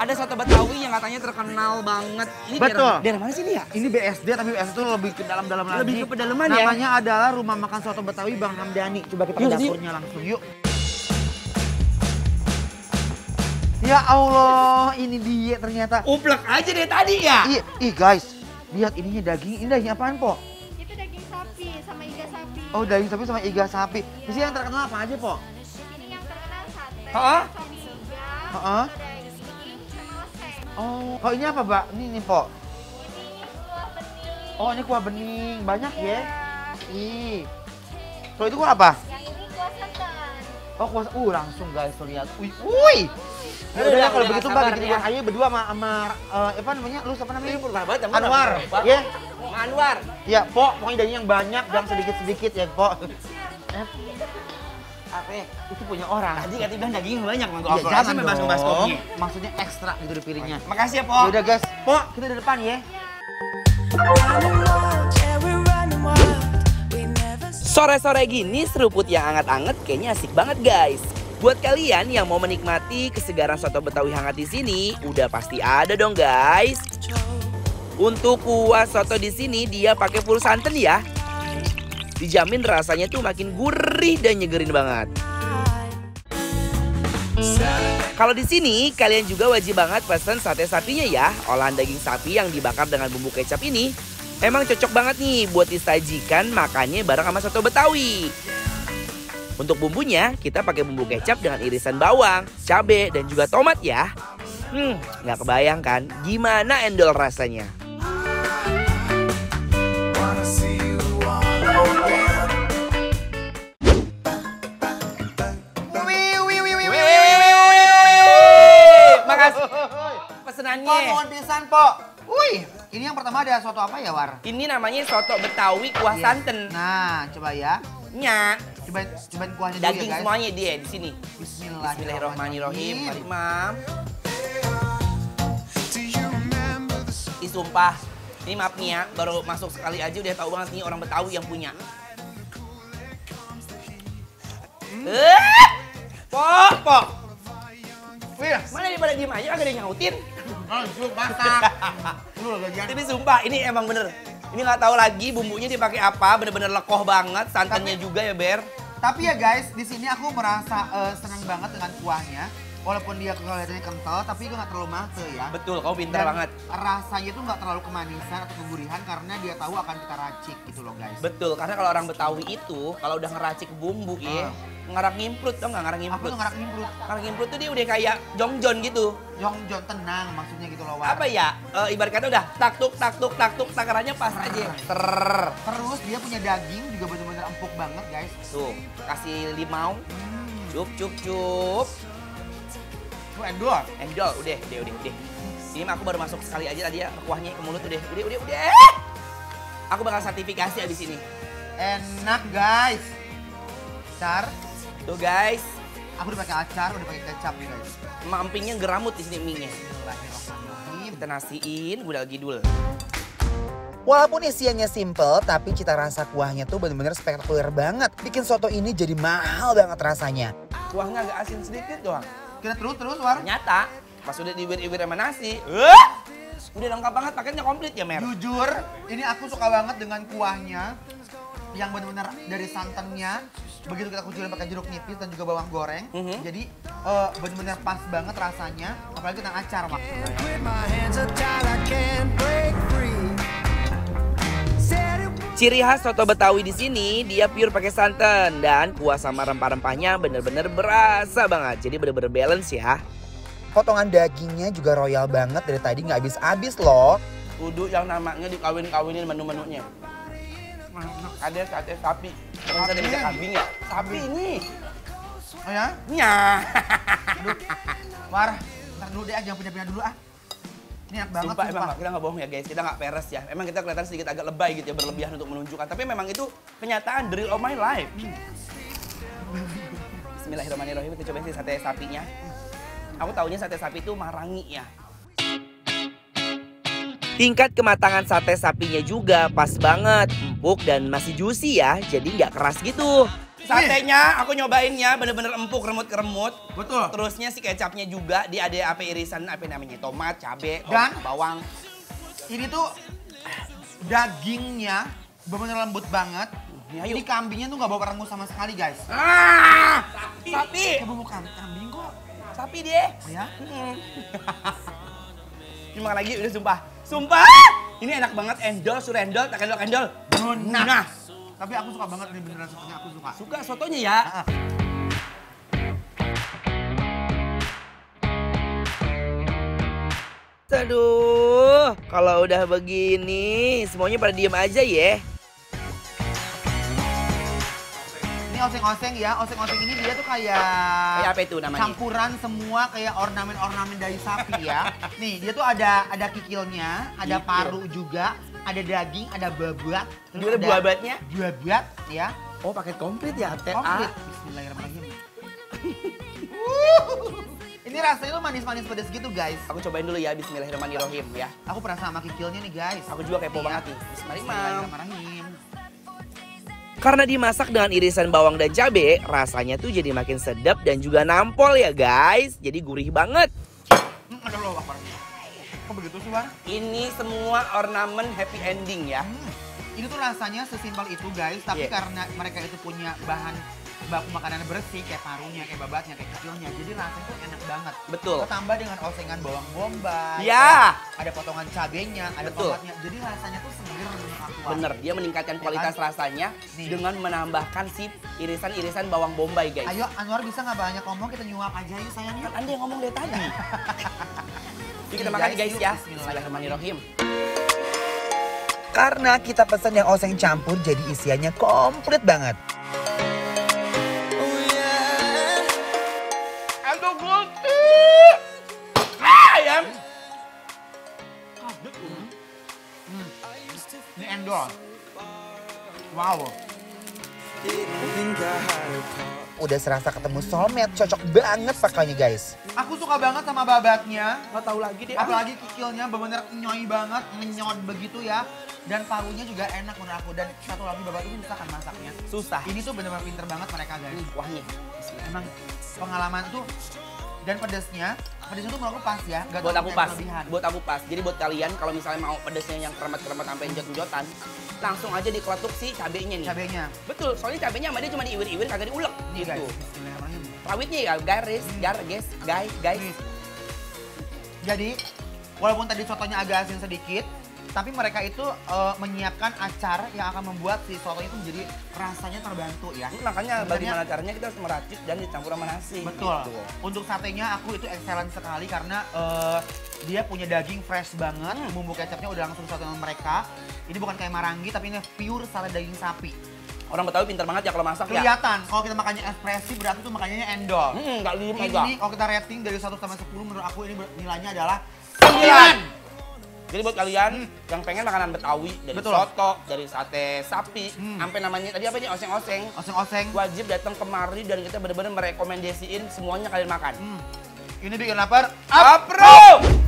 ada soto Betawi yang katanya terkenal banget. Ini Betul. Daerah mana sih ini ya? Ini BSD, tapi BSD itu lebih ke dalam-dalam lagi. Lebih ke pedalaman ya? Namanya adalah Rumah Makan Soto Betawi Bang Hamdani. Coba kita ke dapurnya langsung yuk. Ya Allah, ini dia ternyata. Uplek aja deh tadi ya? Ih guys, lihat ininya daging. Ini daging apaan, Po? Itu daging sapi sama iga sapi. Oh, daging sapi sama iga sapi. Di sini yang terkenal apa aja, Po? Ini yang terkenal sate, Heeh. sobi iga, Heeh. daging sama oseng. Oh, ini apa, Mbak? Ini, Po. Ini kuah bening. Oh, ini kuah bening. Banyak ya? Ya. Ih. Kalau itu kuah apa? Yang ini kuah santan. Oh, kuah. Langsung guys, tuh lihat. Wih. Ya udah kalau begitu Mbak, kita buat aja berdua sama apa namanya? Lu siapa namanya? Anwar. Ya. Anwar. Ya, Po, pokoknya daging yang banyak, jangan sedikit-sedikit ya, Po. Apa? Itu punya orang. Tadi katanya bilang daging banyak, Iya, Mangga. jangan bebas dong. kopi. Maksudnya ekstra gitu di piringnya. Makasih ya, Po. Ya udah guys, Po, kita di depan ya. Sore-sore gini seruput yang anget-anget kayaknya asik banget guys. Buat kalian yang mau menikmati kesegaran soto Betawi hangat di sini, udah pasti ada dong guys. Untuk kuah soto di sini dia pakai full santan ya. Dijamin rasanya tuh makin gurih dan nyegerin banget. Kalau di sini kalian juga wajib banget pesen sate sapinya ya. Olahan daging sapi yang dibakar dengan bumbu kecap ini emang cocok banget nih buat disajikan makannya bareng sama soto Betawi. Untuk bumbunya kita pakai bumbu kecap dengan irisan bawang, cabai dan juga tomat ya. Nggak kebayang kan gimana endol rasanya. Makasih pesenannya. Po, mohon pisan, Po. Wih, ini yang pertama ada soto apa ya, War? Ini namanya soto Betawi kuah santan. Nah, coba ya. Nyak. Cobain kuahnya dulu Daging ya, guys. semuanya dia di sini. Bismillahirrahmanirrahim. Mari, Mam. Ih, sumpah. Ini maaf nih ya, baru masuk sekali aja udah tahu banget nih orang Betawi yang punya. Po. Wih, Mana daripada diem aja kagak ada yang nyautin. langsung masak. Lu gajian. Ini sumpah, ini emang bener. Ini nggak tahu lagi bumbunya dipakai apa, bener-bener lekoh banget, santannya juga ya, Ber. Tapi ya guys, di sini aku merasa senang banget dengan kuahnya. Walaupun dia kelihatannya kental, tapi itu nggak terlalu mate ya. Betul, kamu pintar Dan banget. rasanya tuh nggak terlalu kemanisan atau kegurihan karena dia tahu akan kita racik gitu loh guys. Betul, karena kalau orang Betawi itu kalau udah ngeracik bumbu ya, ngarang ngimprut, tau nggak ngarang Aku ngimprut? tuh ngerak nimbrut. Ngarang ngimprut tuh dia udah kayak jongjon gitu. Jongjon tenang maksudnya gitu loh, War. Apa ya? Ibarat kata udah tak tuk takarannya pas aja. Terus dia punya daging juga bener-bener empuk banget guys. Tuh, kasih limau. Cup. Tuh endol. Endol, udah. Ini mah aku baru masuk sekali aja tadi ya, kuahnya ke mulut udah. Aku bakal sertifikasi abis ini. Enak guys. Acar. Tuh guys, Aku udah pakai acar, udah pakai kecap nih guys. empingnya geramut di sini mie-nya. Bismillahirrahmanirrahim. Kita nasiin gudal gidul. Walaupun isiannya simple, tapi cita rasa kuahnya tuh bener-bener spektakuler banget. Bikin soto ini jadi mahal banget rasanya. Kuahnya agak asin sedikit doang. Kita terus War. Ternyata pas udah diiwir-iwir sama nasi, udah lengkap banget, paketnya komplit ya, Mer. Jujur, ini aku suka banget dengan kuahnya. Yang benar-benar dari santannya. Begitu kita kucilin pakai jeruk nipis dan juga bawang goreng. Jadi benar-benar pas banget rasanya. Apalagi dengan acar, Mak. Ciri khas soto Betawi di sini dia pure pakai santan dan kuah sama rempah-rempahnya bener-bener berasa banget. Jadi bener-bener balance ya. Potongan dagingnya juga royal banget, dari tadi nggak habis-habis loh. Kudu yang namanya dikawin-kawinin menu-menunya. Ada sate sapi. Bukan sate bisa kambing ya? Sapi ini. Oh ya? Nyah. War, ntar dulu deh, jangan pindah-pindah dulu ah. Ini enak banget, Sumpah, emang kita nggak bohong ya guys, kita nggak peres ya. Emang kita kelihatan sedikit agak lebay gitu ya, berlebihan untuk menunjukkan. Tapi memang itu kenyataan, the real of my life. Bismillahirrahmanirrahim, kita cobain sih sate sapinya. Aku taunya sate sapi itu marangi ya. Tingkat kematangan sate sapinya juga pas banget, empuk dan masih juicy ya, jadi nggak keras gitu. Satenya aku nyobainnya bener-bener empuk, remut-remut. Betul. Terusnya si kecapnya juga, dia ada apa irisan apa namanya, tomat, cabe, Dan bawang. ini tuh dagingnya bener-bener lembut banget. Ya, Ini yuk. kambingnya tuh nggak bau perengus sama sekali guys. Sapi. Coba mau kambing kok. Sapi dia. Ya. Ini makan lagi udah sumpah. Sumpah! Ini enak banget, endol, surendol, tak endol. Nah. Tapi aku suka banget ini beneran sotonya, aku suka. Suka sotonya ya. Ah, ah. Aduh, kalau udah begini, semuanya pada diem aja ya. Ini oseng-oseng ya, oseng-oseng ini dia tuh kayak Kayak apa itu namanya? campuran semua kayak ornamen-ornamen dari sapi ya. Nih, dia tuh ada kikilnya, ada Kikil. paru juga, ada daging, ada babat, Juga ada buah-buahnya? Buah-buah ya. Oh, paket komplit ya, Teh. Komplit. Bismillahirrahmanirrahim. Ini rasanya tuh manis-manis pedas gitu guys. Aku cobain dulu ya, bismillahirrahmanirrahim ya. Aku pernah sama kikilnya nih guys. Aku juga kepo Nih ya. banget nih. Bismillahirrahmanirrahim. Karena dimasak dengan irisan bawang dan cabe, rasanya tuh jadi makin sedap dan juga nampol ya guys. Jadi gurih banget. Ada loh apa? Kok begitu sih, Wan? Ini semua ornamen happy ending ya. Ini tuh rasanya sesimpel itu guys, tapi Iya. karena mereka itu punya bahan baku makanan bersih kayak parunya, kayak babatnya, kayak kikilnya, jadi rasanya tuh enak banget. Betul. Ketambah dengan osengan bawang bombay, Ya. ada potongan cabenya, ada Betul. tomatnya, jadi rasanya tuh seger menurut aku. Wan. Bener, dia meningkatkan kualitas rasanya Nih. dengan menambahkan si irisan-irisan bawang bombay guys. Ayo Anwar bisa nggak banyak ngomong, kita nyuap aja yuk sayang yuk. Kan Anda yang ngomong dari tadi. Yuk kita Nih, makan guys, guys yuk. ya. Bismillahirrahmanirrahim. Karena kita pesen yang oseng campur jadi isiannya komplit banget. Aduh gulti. Ayam. Ini endol. Wow. Udah serasa ketemu soulmate, cocok banget pakainya guys. Aku suka banget sama babatnya. Nggak tahu lagi deh. Apalagi kikilnya bener-bener nyoy banget, ngenyot begitu ya. Dan parunya juga enak menurut aku. Dan satu lagi babat itu susah kan masaknya. Susah. Ini tuh bener-bener pinter banget mereka guys. Kuahnya. Emang pengalaman tuh dan pedesnya tuh menurut aku pas ya. Gak Buat terlalu aku kayak pas. berlebihan. Buat aku pas. Jadi buat kalian kalau misalnya mau pedesnya yang kremet-kremet sampai enjot-enjotan, langsung aja dikeletuk si cabenya nih. Cabenya. Betul, soalnya cabenya sama dia cuma diiwir-iwir kagak diulek Nih guys. gitu. Bismillahirrahmanirrahim. Rawitnya ya guys, guys. Nih. Jadi walaupun tadi sotonya agak asin sedikit, tapi mereka itu menyiapkan acar yang akan membuat si soto itu menjadi rasanya terbantu ya. Makanya Sebenarnya- bagaimana caranya kita harus meracik dan dicampur sama nasi. Betul. Gitu. Untuk satenya aku itu excellent sekali karena dia punya daging fresh banget. Bumbu kecapnya udah langsung satu dengan mereka. Ini bukan kayak marangi tapi ini pure sate daging sapi. Orang Betawi pintar banget ya kalau masak ya. Kelihatan kalau kita makannya ekspresi berarti tuh makannya endol. Nggak diem Ini aja. nih kalau kita rating dari 1 sampai 10 menurut aku ini nilainya adalah 9. Jadi buat kalian yang pengen makanan Betawi dari Betul. soto, dari sate sapi, sampai namanya tadi apa nih oseng-oseng, oseng-oseng. wajib datang kemari dan kita benar-benar merekomendasiin semuanya kalian makan. Ini bikin lapar. Approve!